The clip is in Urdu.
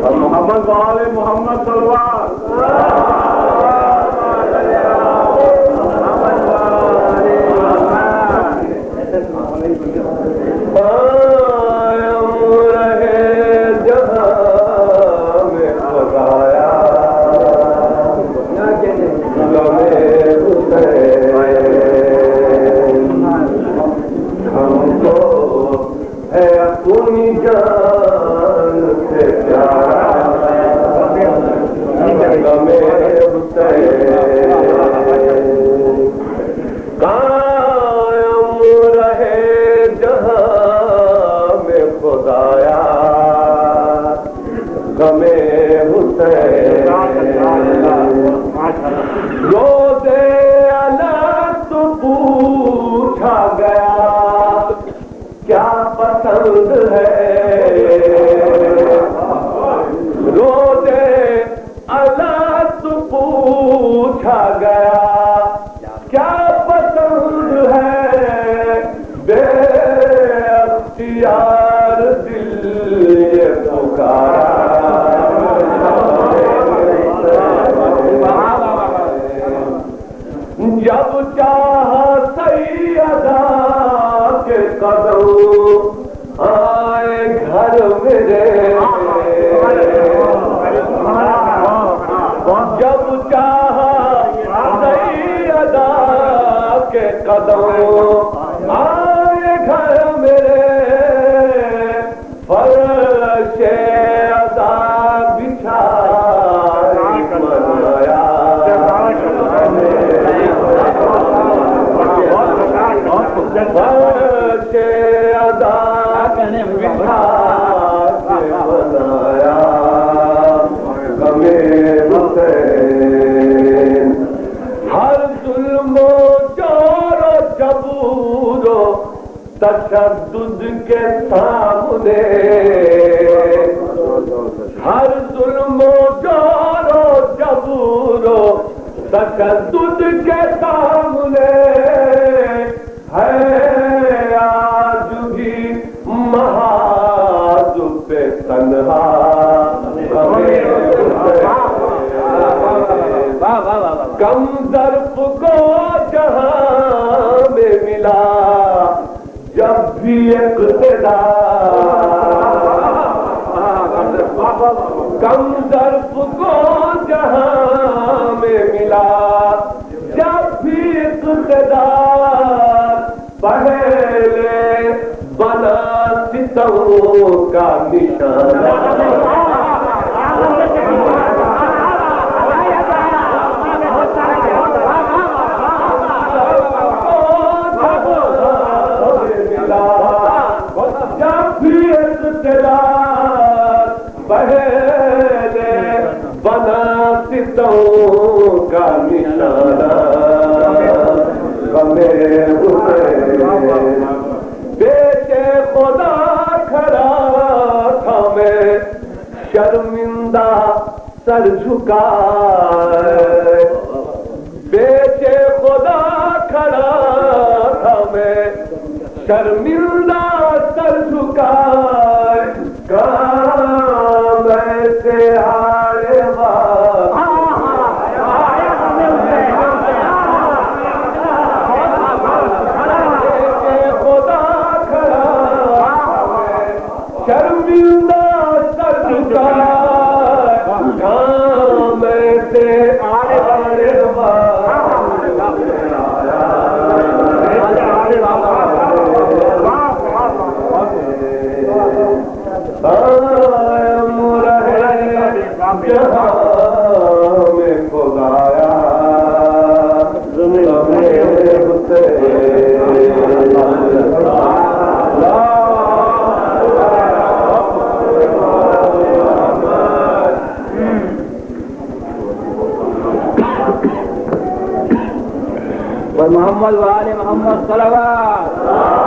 اور محمد والے محمد صلوات تشدد کے سامنے ہر ظلم و جور و جبور و تشدد کے سامنے ہے آج بھی محاذ پہ تنہا کم ظرف کو جہاں میں ملا جب بھی اقتدار کم ظرف کو جہاں میں ملا جب بھی اقتدار پہلے بنا ستموں کا نشانہ بنا ستوں کا نشانہ غمے حسین بیٹے خدا کھڑا تھا میں شرمندہ سر جھکائے بیٹے خدا کھڑا تھا میں شرمندہ سر جھکائے کام ایسے آئے خدا کھڑا شرمندہ سر جھکائے کام ایسے محمد وآل محمد صلوات